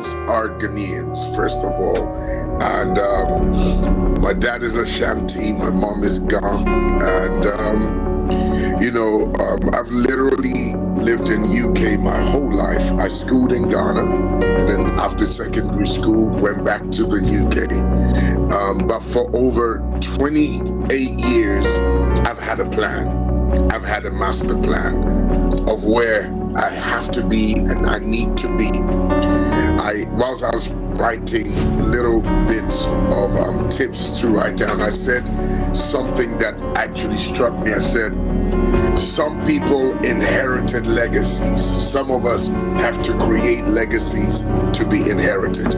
parents are Ghanaians, first of all. And my dad is Ashanti, my mom is Ga. And, I've literally lived in UK my whole life. I schooled in Ghana, and then after secondary school, went back to the UK. But for over 28 years, I've had a plan. I've had a master plan of where I have to be and I need to be. Whilst I was writing little bits of tips to write down, I said something that actually struck me. I said, some people inherited legacies. Some of us have to create legacies to be inherited.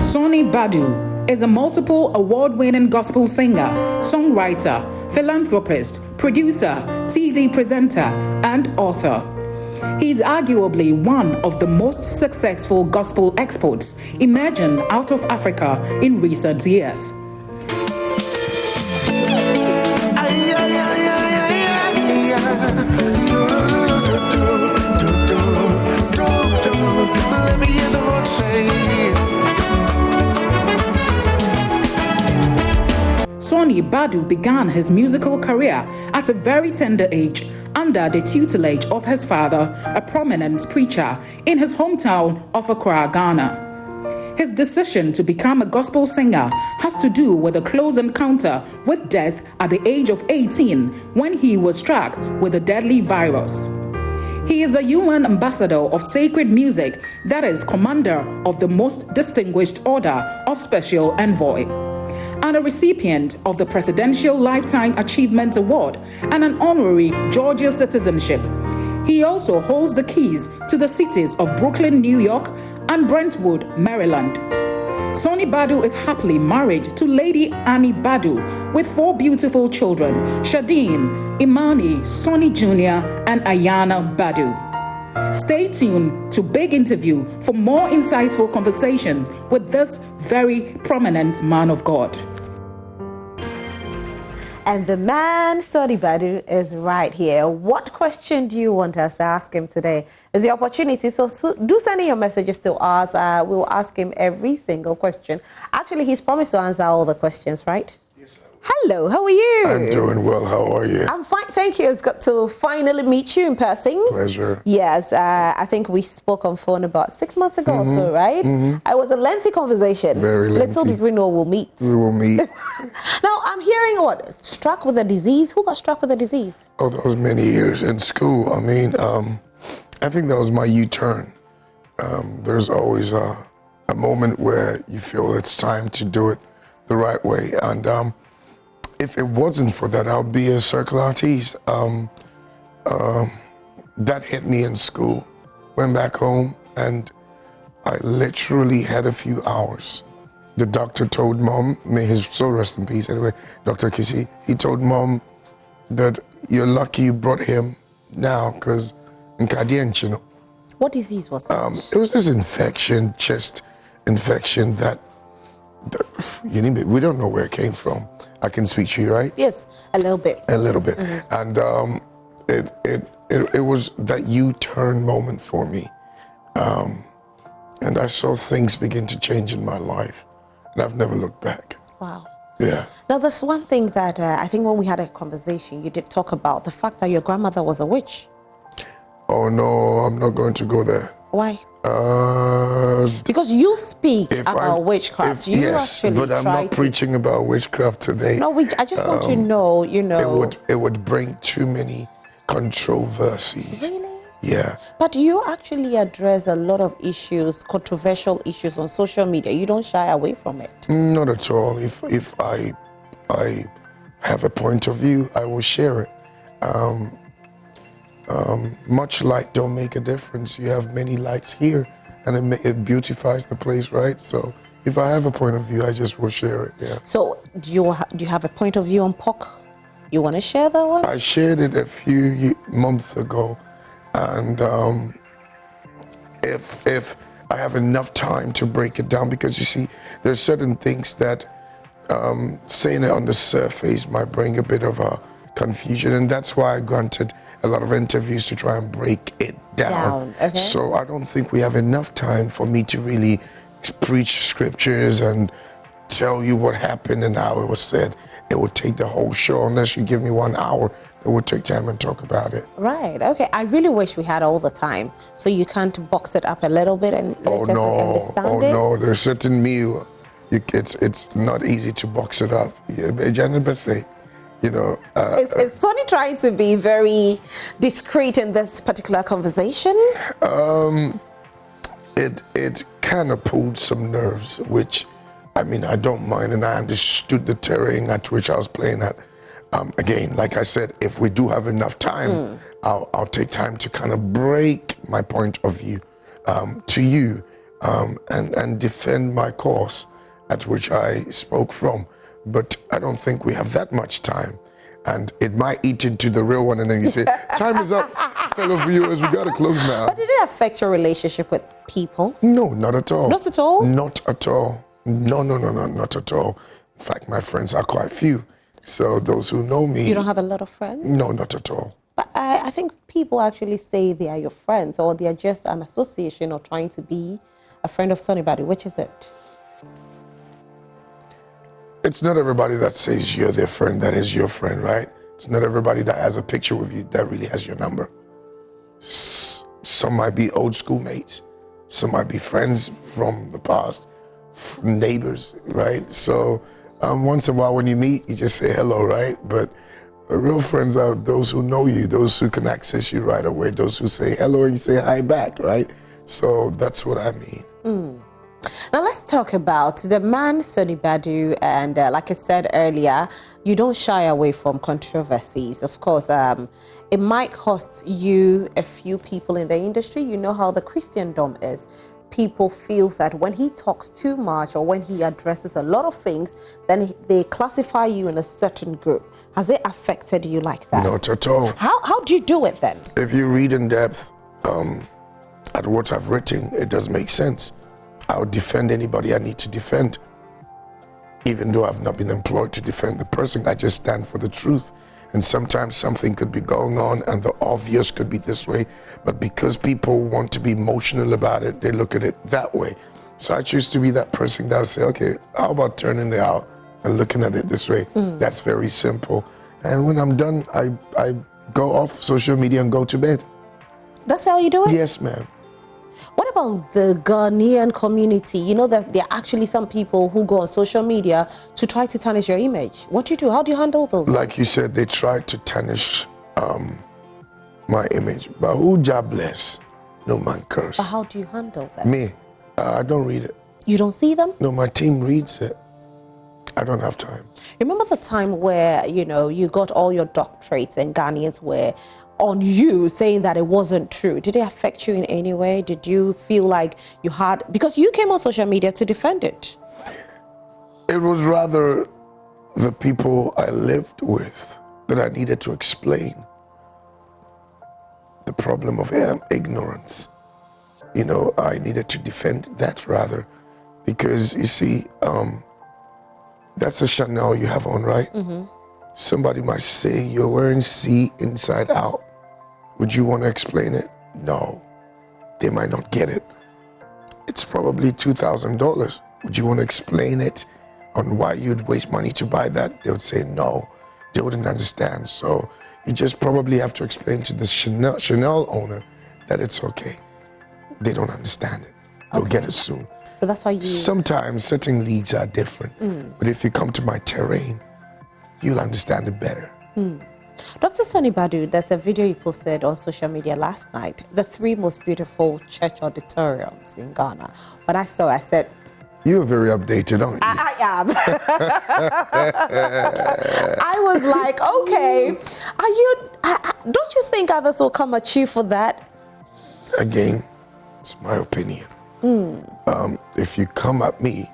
Sonnie Badu is a multiple award-winning gospel singer, songwriter, philanthropist, producer, TV presenter, and author. He is arguably one of the most successful gospel exports emerging out of Africa in recent years. Sonnie Badu began his musical career at a very tender age under the tutelage of his father, a prominent preacher in his hometown of Accra, Ghana. His decision to become a gospel singer has to do with a close encounter with death at the age of 18 when he was struck with a deadly virus. He is a UN ambassador of sacred music, that is, commander of the most distinguished order of Special Envoy, and a recipient of the Presidential Lifetime Achievement Award and an honorary Georgia citizenship. He also holds the keys to the cities of Brooklyn, New York, and Brentwood, Maryland. Sonnie Badu is happily married to Lady Annie Badu with 4 beautiful children, Shadeen, Imani, Sonnie Jr., and Ayana Badu. Stay tuned to Big Interview for more insightful conversation with this very prominent man of God. And the man, Sonnie Badu, is right here. What question do you want us to ask him today? Is the opportunity. So do send in your messages to us. We'll ask him every single question. Actually, he's promised to answer all the questions, right? Yes, sir. Hello, how are you? I'm doing well. How are you? I'm fine, thank you. It's good to finally meet you in person. Pleasure. Yes, I think we spoke on phone about 6 months ago or so, right? It was a lengthy conversation. Very lengthy. Little did we know we'll meet. We will meet. Now, I'm hearing what? Struck with a disease? Who got struck with a disease? Oh, that was many years in school. I mean, I think that was my U-turn. There's always a moment where you feel it's time to do it the right way. And if it wasn't for that, I'll be a circle artiste. That hit me in school. Went back home and I literally had a few hours. The doctor told mom, may his soul rest in peace anyway, Dr. Kisi, he told mom that you're lucky you brought him now because in Kadienchino. What disease was that? It was this infection, chest infection that we don't know where it came from. I can speak to you, right? Yes, a little bit. A little bit. And it was that U-turn moment for me. And I saw things begin to change in my life. And I've never looked back. Wow. Yeah. Now, there's one thing that I think when we had a conversation, you did talk about the fact that your grandmother was a witch. Oh, no, I'm not going to go there. Why? Because you speak about witchcraft. Yes, but I'm not preaching about witchcraft today. No, I just want to know, It would bring too many controversies. Really? Yeah. But you actually address a lot of issues, controversial issues on social media. You don't shy away from it. Not at all. If I have a point of view, I will share it. Much light don't make a difference. You have many lights here, and it beautifies the place, right? So if I have a point of view, I just will share it. Yeah. So do you have a point of view on POC? You want to share that one? I shared it a few months ago, and if I have enough time to break it down, because you see, there's certain things that saying it on the surface might bring a bit of a confusion, and that's why I granted a lot of interviews to try and break it down. Okay. So I don't think we have enough time for me to really preach scriptures and tell you what happened and how it was said. It would take the whole show. Unless you give me 1 hour, it would take time and talk about it. Right. Okay. I really wish we had all the time, so you can't box it up a little bit and let us understand it. Oh no, there's certain meal. It's not easy to box it up. You know, is Sonnie trying to be very discreet in this particular conversation? It kind of pulled some nerves, which, I mean, I don't mind, and I understood the terrain at which I was playing at. Again, like I said, if we do have enough time, I'll take time to kind of break my point of view to you and defend my cause at which I spoke from. But I don't think we have that much time. And it might eat into the real one, and then you say, time is up, fellow viewers, we got to close now. But did it affect your relationship with people? No, not at all. Not at all? Not at all. No, not at all. In fact, my friends are quite few. So those who know me... You don't have a lot of friends? No, not at all. But I think people actually say they are your friends, or they are just an association or trying to be a friend of Sonnie Badu. Which is it? It's not everybody that says you're their friend that is your friend, right? It's not everybody that has a picture with you that really has your number. Some might be old school mates. Some might be friends from the past, neighbors, right? So once in a while when you meet, you just say hello, right? But real friends are those who know you, those who can access you right away, those who say hello and you say hi back, right? So that's what I mean. Now let's talk about the man Sonnie Badu, and like I said earlier, you don't shy away from controversies. Of course, it might cost you a few people in the industry. You know how the Christendom is. People feel that when he talks too much or when he addresses a lot of things, then they classify you in a certain group. Has it affected you like that? Not at all. How do you do it then? If you read in depth at what I've written, it does make sense. I'll defend anybody I need to defend. Even though I've not been employed to defend the person, I just stand for the truth. And sometimes something could be going on and the obvious could be this way, but because people want to be emotional about it, they look at it that way. So I choose to be that person that will say, okay, how about turning it out and looking at it this way? That's very simple. And when I'm done, I go off social media and go to bed. That's how you do it? Yes, ma'am. What about the Ghanaian community? You know that there are actually some people who go on social media to try to tarnish your image. What do you do? How do you handle those? Like you said, they tried to tarnish my image. But who God bless, no man curse. But how do you handle that? Me, I don't read it. You don't see them? No, my team reads it. I don't have time. Remember the time where, you got all your doctorates and Ghanaians were on you saying that it wasn't true? Did it affect you in any way? Did you feel like you had, because you came on social media to defend it? It was rather the people I lived with that I needed to explain the problem of ignorance. I needed to defend that rather, because you see, that's a Chanel you have on, right? Mm-hmm. Somebody might say you're wearing C inside out. Would you want to explain it? No. They might not get it. It's probably $2,000. Would you want to explain it on why you'd waste money to buy that? They would say no. They wouldn't understand. So you just probably have to explain to the Chanel owner that it's okay. They don't understand it. They'll get it soon. So that's why you... Sometimes certain leagues are different. But if you come to my terrain, you'll understand it better. Dr. Sonnie Badu, there's a video you posted on social media last night, the 3 most beautiful church auditoriums in Ghana. When I saw it, I said... You're very updated, aren't you? I am. I was like, okay, don't you think others will come at you for that? Again, it's my opinion. If you come at me,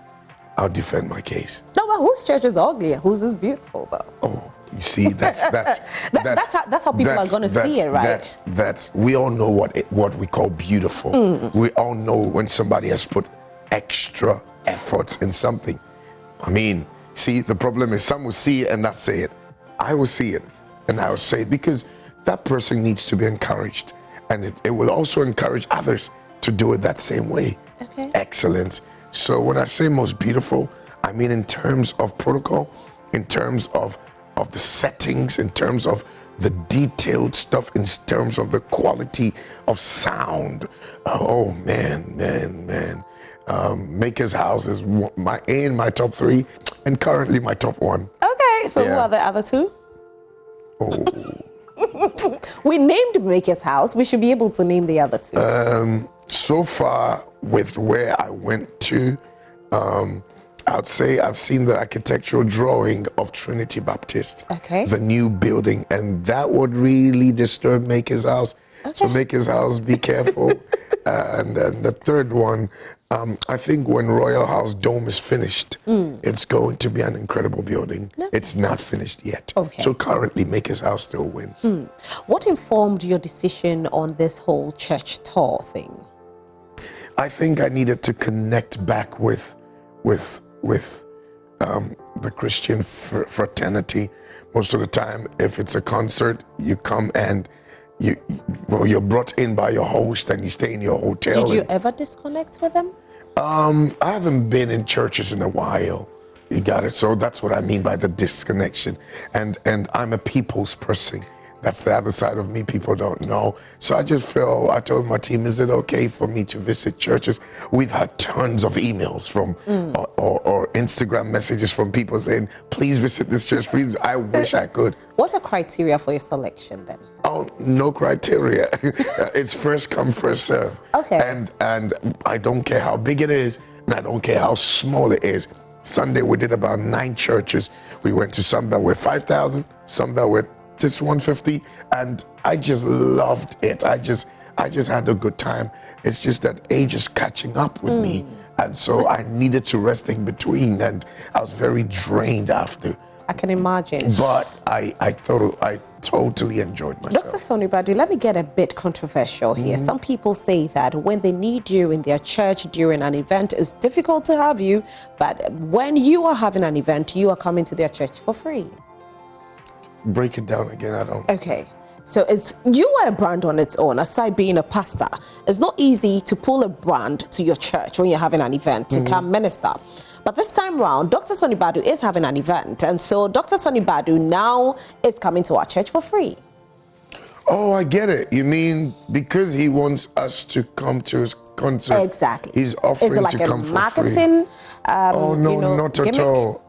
I'll defend my case. No, but whose church is ugly and whose is beautiful, though? Oh, you see, that's how people are going to see it, right? We all know what we call beautiful. We all know when somebody has put extra efforts in something. I mean, see, the problem is some will see it and not say it. I will see it and I would say, because that person needs to be encouraged, and it will also encourage others to do it that same way. Okay. Excellence. So when I say most beautiful, I mean in terms of protocol, in terms of the settings, in terms of the detailed stuff, in terms of the quality of sound. Oh man. Maker's House is in my top 3 and currently my top 1. Okay, so who are the other 2? Oh. We named Maker's House. We should be able to name the other 2. So far, with where I went to, I'd say I've seen the architectural drawing of Trinity Baptist, the new building, and that would really disturb Maker's House. Okay. So Maker's House, be careful. And then the third one, I think when Royal House Dome is finished, it's going to be an incredible building. Okay. It's not finished yet. Okay. So currently, Maker's House still wins. What informed your decision on this whole church tour thing? I think I needed to connect back with the Christian fraternity. Most of the time, if it's a concert, you come and you're brought in by your host and you stay in your hotel. Did you ever disconnect with them? I haven't been in churches in a while. You got it. So that's what I mean by the disconnection. And I'm a people's person. That's the other side of me people don't know. So I told my team, is it okay for me to visit churches? We've had tons of emails from or Instagram messages from people saying, please visit this church, please. I wish I could. What's the criteria for your selection then? Oh, no criteria. It's first come, first serve. Okay. And I don't care how big it is, and I don't care how small it is. Sunday we did about 9 churches. We went to some that were 5,000, some that were just 150, and I just loved it. I just had a good time. It's just that age is catching up with me, and so I needed to rest in between, and I was very drained after. I can imagine. But I totally enjoyed myself. Dr. Sonnie Badu, let me get a bit controversial here. Some people say that when they need you in their church during an event, it's difficult to have you, but when you are having an event, you are coming to their church for free. Break it down again. I don't. Okay. So you are a brand on its own, aside being a pastor. It's not easy to pull a brand to your church when you're having an event to come minister. But this time around, Dr. Sonnie Badu is having an event. And so Dr. Sonnie Badu now is coming to our church for free. Oh, I get it. You mean because he wants us to come to his concert? Exactly. He's offering to come for free. Is it like a marketing oh, no, not gimmick? at all.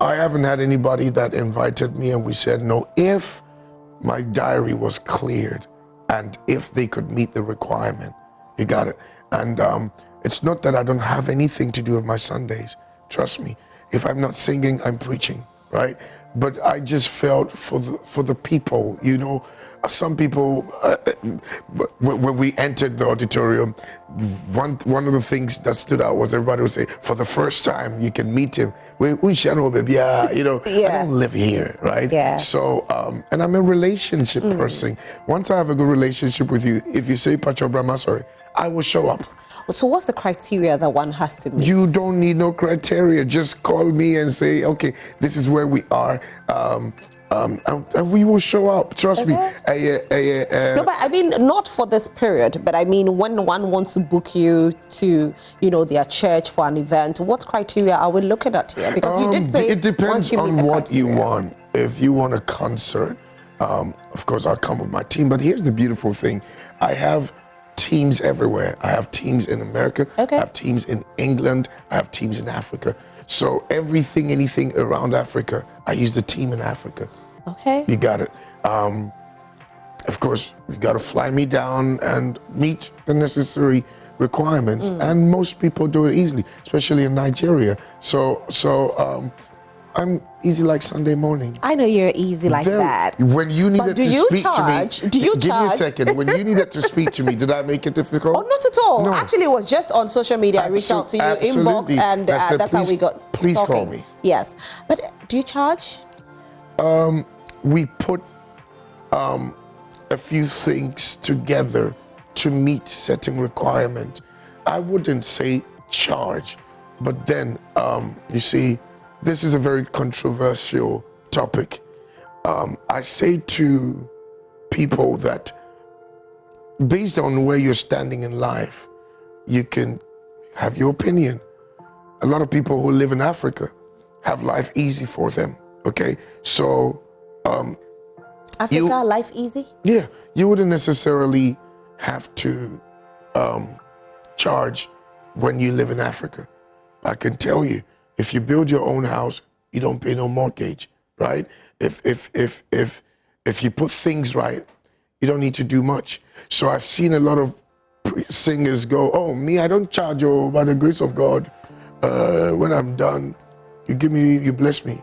I haven't had anybody that invited me and we said no. If my diary was cleared and if they could meet the requirement, you got it. And it's not that I don't have anything to do with my Sundays. Trust me. If I'm not singing, I'm preaching, right? But I just felt for the people, you know, some people, when we entered the auditorium, one of the things that stood out was everybody would say, for the first time, you can meet him. You know, I don't live here, right? Yeah. So, and I'm a relationship person. Once I have a good relationship with you, if you say, Pacho Brahma, sorry, I will show up. So what's the criteria that one has to meet? You don't need no criteria. Just call me and say, okay, this is where we are. And we will show up. Trust me. No, but I mean, not for this period, but I mean, when one wants to book you to, you know, their church for an event, what criteria are we looking at here? Because you did say it depends on what criteria. you want. If you want a concert, of course, I'll come with my team. But here's the beautiful thing. I have teams everywhere. I have teams in America. Okay. I have teams in England. I have teams in Africa. So anything around Africa, I use the team in Africa. Okay. You got it. Of course, you got to fly me down and meet the necessary requirements. And most people do it easily, especially in Nigeria. So I'm easy like Sunday morning. I know you're easy like that. When you needed to speak to me, give me a second. When you needed to speak to me, did I make it difficult? Oh, not at all. No. Actually, it was just on social media. I reached out to you, inbox, and that's how we got Please talking. call me. Yes. But do you charge? We put a few things together to meet certain requirement. I wouldn't say charge, but then, you see, this is a very controversial topic. I say to people that based on where you're standing in life, you can have your opinion. A lot of people who live in Africa have life easy for them. Okay, so Africa, life easy? Yeah, you wouldn't necessarily have to charge when you live in Africa. I can tell you, if you build your own house, you don't pay no mortgage, right? If you put things right, you don't need to do much. So I've seen a lot of singers go, oh, me, I don't charge you by the grace of God. When I'm done, you bless me.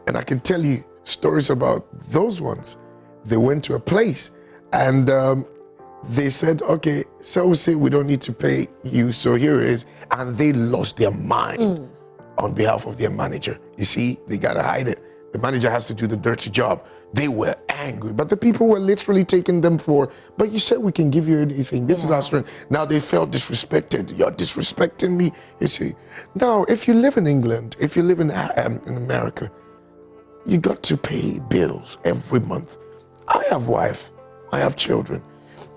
And I can tell you stories about those ones. They went to a place and they said, okay, so say we don't need to pay you, so here it is. And they lost their mind on behalf of their manager. You see, they gotta hide it. The manager has to do the dirty job. They were angry, but the people were literally taking them for, but you said we can give you anything. This is our strength. Now they felt disrespected. You're disrespecting me, you see. Now, if you live in England, if you live in America, you got to pay bills every month. I have wife, I have children.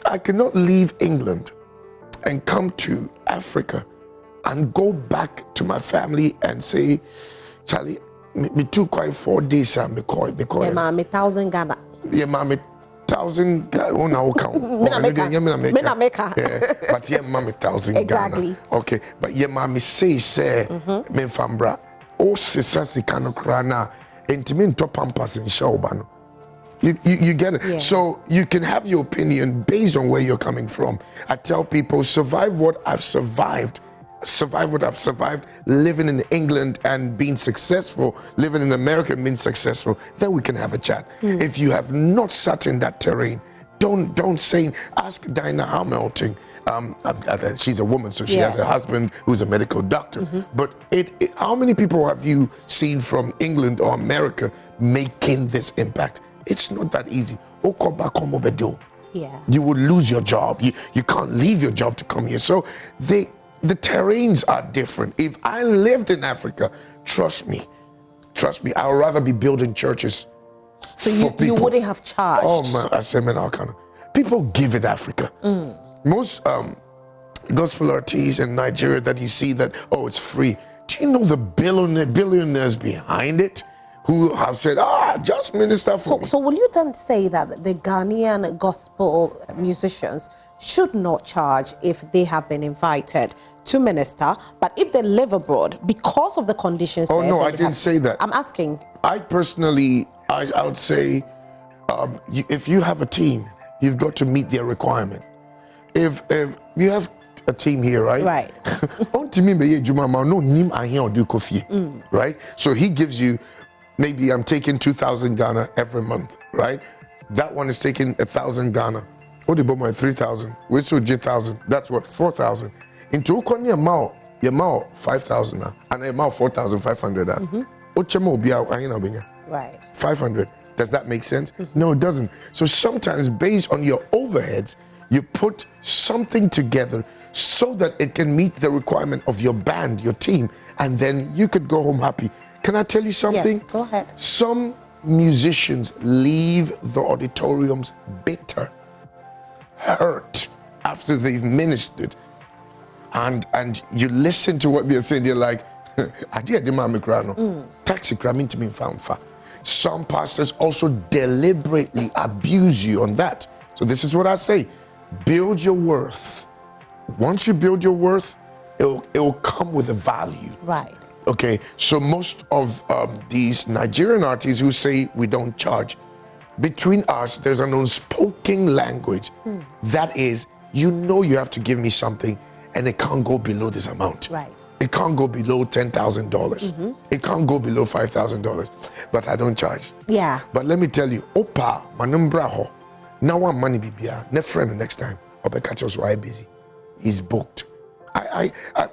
I cannot leave England and come to Africa and go back to my family and say, Charlie, me took quite 4 days and me call. Yeah, ma, 1,000 Ghana. Yeah, ma, 1,000 Ghana. Oh, now count. Yeah, but yeah, ma, 1,000 exactly. Ghana. Okay, but yeah, ma, me say, me fambra. Oh, sisasi kano krana. Intimin to pampas in shawbano. You get it? Yeah. So you can have your opinion based on where you're coming from. I tell people, survive what I've survived. Survive what I've survived. Living in England and being successful, living in America and being successful, then we can have a chat. If you have not sat in that terrain, don't say, ask Dinah Hamilton. She's a woman, so she has a husband who's a medical doctor. But how many people have you seen from England or America making this impact? It's not that easy. Yeah. You will lose your job. You can't leave your job to come here. So the terrains are different. If I lived in Africa, trust me, I would rather be building churches. So you wouldn't have charged. Oh man, I said, man, people give in Africa. Most gospel artists in Nigeria that you see that, oh, it's free. Do you know the billionaires behind it who have said, just minister for me? So will you then say that the Ghanaian gospel musicians should not charge if they have been invited to minister, but if they live abroad because of the conditions? Oh, no, I didn't say that. I'm asking. I personally, I would say, if you have a team, you've got to meet their requirement. If you have a team here, right? Right. Right? So he gives you, maybe I'm taking 2,000 Ghana every month, right? That one is taking 1,000 Ghana. What do you buy 3,000? We still 1,000. That's what, 4,000. Into Ukoni your 5,000 now, and your 4,500. Right. 500. Does that make sense? No, it doesn't. So sometimes, based on your overheads, you put something together so that it can meet the requirement of your band, your team, and then you could go home happy. Can I tell you something? Yes, go ahead. Some musicians leave the auditoriums bitter, hurt after they've ministered, and you listen to what they're saying. You're like, taxi cramming to me found. Some pastors also deliberately abuse you on that. So this is what I say: build your worth. Once you build your worth, it will come with a value. Right. Okay, so most of these Nigerian artists who say we don't charge, between us, there's an unspoken language. That is, you have to give me something and it can't go below this amount. Right. It can't go below $10,000. It can't go below $5,000, but I don't charge. Yeah. But let me tell you, Opa, manumbraho, now one money bibia, ne friend next time, Opa catch us why busy. He's booked.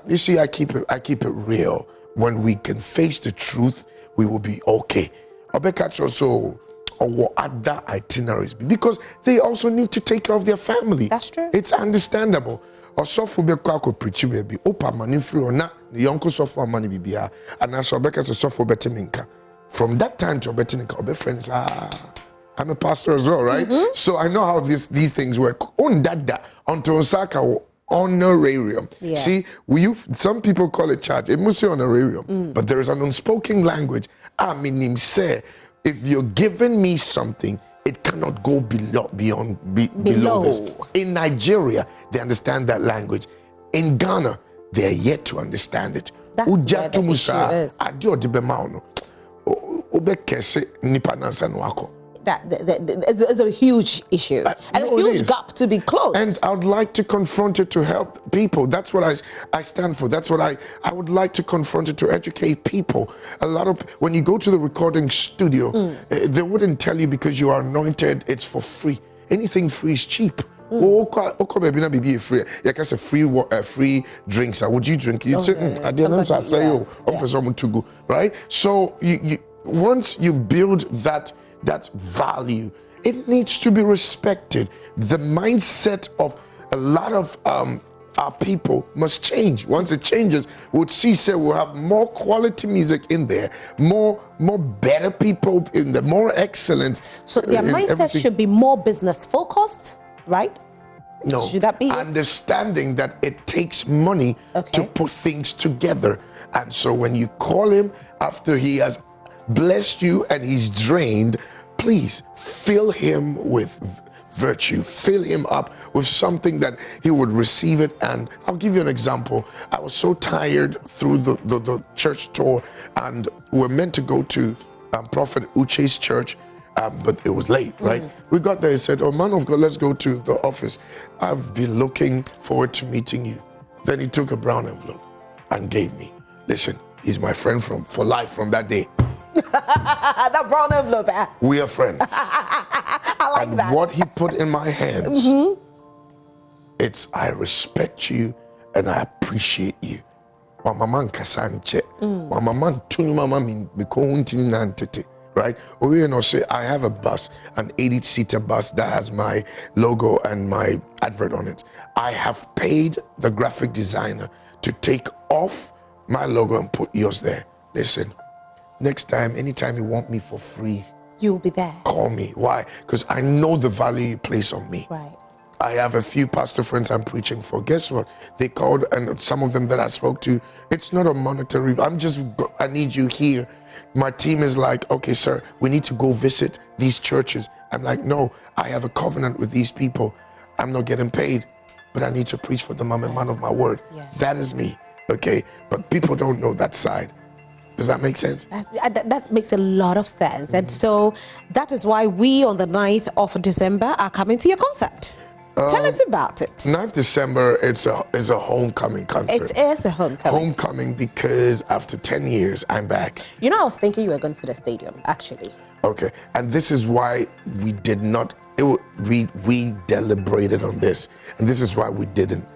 You see, I keep it real. When we can face the truth, we will be okay. Obekach also or other itineraries because they also need to take care of their family. That's true. It's understandable. Also for Beko preach baby, opa manifro na the uncle suffer money bibia and as Obeka so for better minka. From that time to better minka, obe friends I'm a pastor as well, right? So I know how these things work. On dada, onto Osaka, honorarium. Yeah. See, some people call it charge. It must say honorarium, but there is an unspoken language. I mean, say, if you're giving me something, it cannot go below this. In Nigeria, they understand that language. In Ghana, they are yet to understand it. That's where the issue is. That is a huge issue and a huge gap to be closed. And I would like to confront it to help people. That's what I stand for. That's what I would like to confront it to educate people. A lot of when you go to the recording studio, they wouldn't tell you because you are anointed, it's for free. Anything free is cheap. Free drinks. Would you drink? You'd say, I didn't say, right? So you once you build that value, it needs to be respected. The mindset of a lot of our people must change. Once it changes, we'll have more quality music in there, more better people in there, more excellence. So their mindset should be more business focused, right? No, should that be understanding that it takes money to put things together. And so when you call him after he has blessed you and he's drained, please fill him with virtue, fill him up with something that he would receive it. And I'll give you an example. I was so tired through the church tour, and we're meant to go to Prophet Uche's church, but it was late, right? We got there, he said, oh man of God, let's go to the office. I've been looking forward to meeting you. Then he took a brown envelope and gave me. Listen, he's my friend for life from that day. That brown envelope. We are friends. I like and that. what he put in my hands, it's I respect you and I appreciate you. Right? Or you know, say I have a bus, an 80-seater bus that has my logo and my advert on it. I have paid the graphic designer to take off my logo and put yours there. Listen, next time, anytime you want me for free, you'll be there. Call me. Why? Because I know the value you place on me. Right. I have a few pastor friends I'm preaching for. Guess what? They called, and some of them that I spoke to, it's not a monetary, I need you here. My team is like, okay, sir, we need to go visit these churches. I'm like, no, I have a covenant with these people. I'm not getting paid, but I need to preach for them. I'm a man of my word. Yeah. That is me, okay? But people don't know that side. Does that make sense? That makes a lot of sense. And so that is why we on the 9th of December are coming to your concert. Tell us about it. 9th December, it's a homecoming concert. It is a homecoming. Homecoming because after 10 years, I'm back. You know, I was thinking you were going to the stadium, actually. Okay, and this is why we did not, we deliberated on this, and this is why we didn't.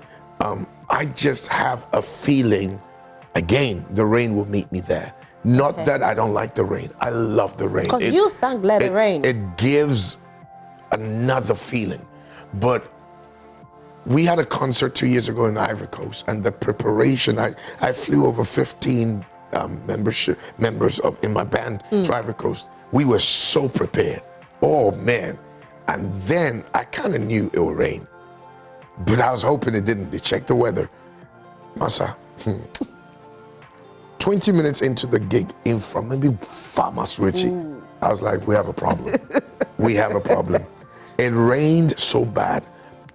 I just have a feeling, again, the rain will meet me there. Not that I don't like the rain. I love the rain. Because you sang Let It Rain. It gives another feeling. But we had a concert 2 years ago in Ivory Coast, and the preparation, I flew over 15 members in my band to Ivory Coast. We were so prepared. Oh man. And then I kind of knew it would rain, but I was hoping it didn't. They checked the weather. Masa, 20 minutes into the gig, in from maybe Farmers Richie, I was like, we have a problem. We have a problem. It rained so bad,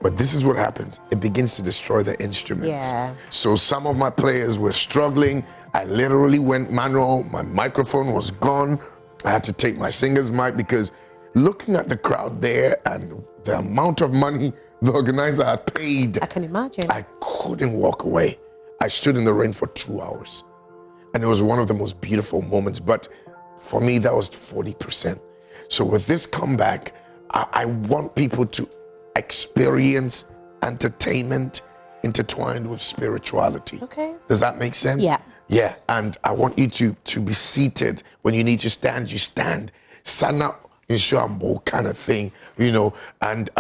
but this is what happens. It begins to destroy the instruments. Yeah. So some of my players were struggling. I literally went manual. My microphone was gone. I had to take my singer's mic because looking at the crowd there and the amount of money the organizer had paid, I can imagine. I couldn't walk away. I stood in the rain for 2 hours. And it was one of the most beautiful moments. But for me, that was 40%. So with this comeback, I want people to experience entertainment intertwined with spirituality. Okay. Does that make sense? Yeah. Yeah. And I want you to be seated. When you need to stand, you stand. Sana inshuambo kind of thing, you know, and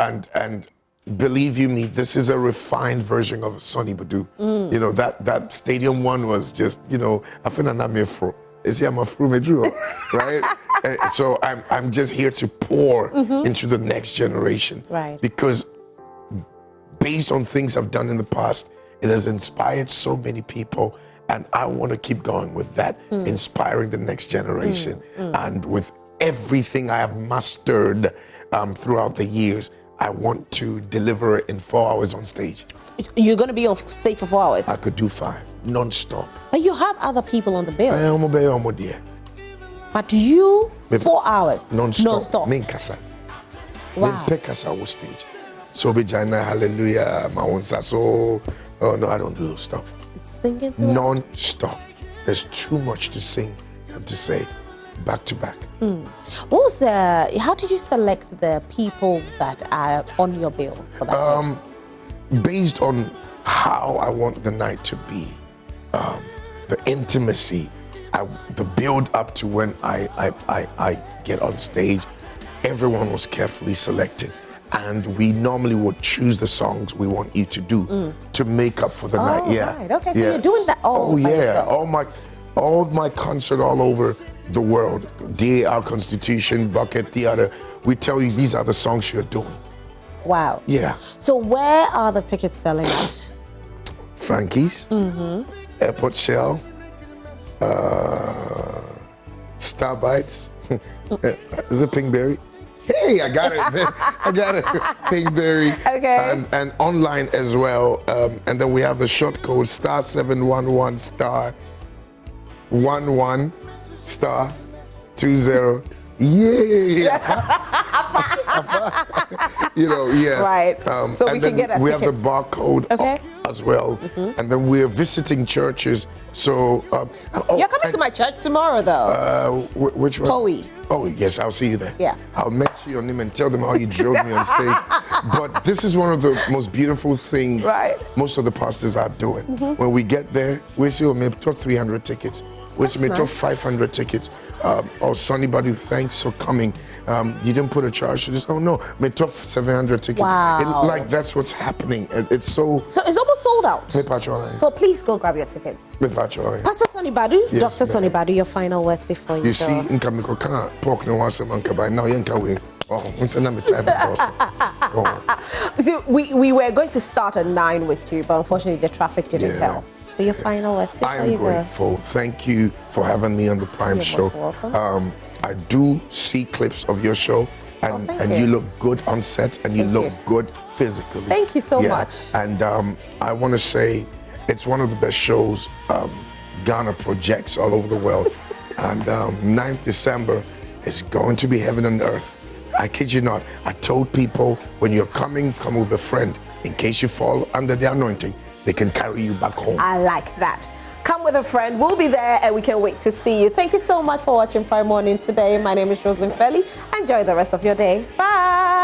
believe you me, this is a refined version of Sonnie Badu. You know, that stadium one was just, you know, I feel I'm a fru medru, right? So I'm just here to pour into the next generation. Right. Because based on things I've done in the past, it has inspired so many people. And I want to keep going with that, inspiring the next generation. And with everything I have mastered throughout the years, I want to deliver it in 4 hours on stage. You're going to be on stage for 4 hours? I could do 5, non-stop. But you have other people on the bill. But you, Maybe 4 hours? Non-stop. Minkasa. Wow. Minkasa on stage. So Bijana, hallelujah, my own so. Oh no, I don't do those stuff. Singing Non-stop. There's too much to sing and to say back to back. How did you select the people that are on your bill for that? Based on how I want the night to be, the intimacy, the build up to when I get on stage, everyone was carefully selected. And we normally would choose the songs we want you to do to make up for the night. Yeah. Right. Okay. So you're doing that all by yourself. All my concert all over the world, DAR Constitution, Bucket Theater, we tell you these are the songs you're doing. Wow. Yeah. So where are the tickets selling at? Frankie's, Airport Shell, Starbites. Is it Pinkberry? Hey, I got it. I got it. Pinkberry. Okay. And online as well. And then we have the short code *711 *11 *20. Yeah. Right. So we can get a we ticket. have the barcode as well. And then we're visiting churches. So you're coming to my church tomorrow, though. Which one? Poe. Oh, yes, I'll see you there. Yeah. I'll mention your name and tell them how you drilled me on stage. But this is one of the most beautiful things most of the pastors are doing. When we get there, we see maybe 300 tickets. We see maybe 500 tickets. Sonnie Badu, thanks for coming. You didn't put a charge to this. Oh no, maybe 700 tickets. Wow. That's what's happening. It's so. So it's almost sold out. So please go grab your tickets. Pastor Sonnie Badu, Yes, Dr. Sonnie Badu, your final words before you go. You see, in Kamiko can't pork no one some by now. You can't wait. We were going to start at 9 with you, but unfortunately the traffic didn't help. So your final words before you go. I am grateful. Thank you for having me on the Prime Show. Welcome. I do see clips of your show, and you look good on set, and you look good physically. Thank you so much. And I want to say it's one of the best shows Ghana projects all over the world. And 9th December is going to be heaven and earth. I kid you not. I told people when you're coming, come with a friend. In case you fall under the anointing, they can carry you back home. I like that. Come with a friend. We'll be there and we can wait to see you. Thank you so much for watching Prime Morning today. My name is Roslyn Felly. Enjoy the rest of your day. Bye.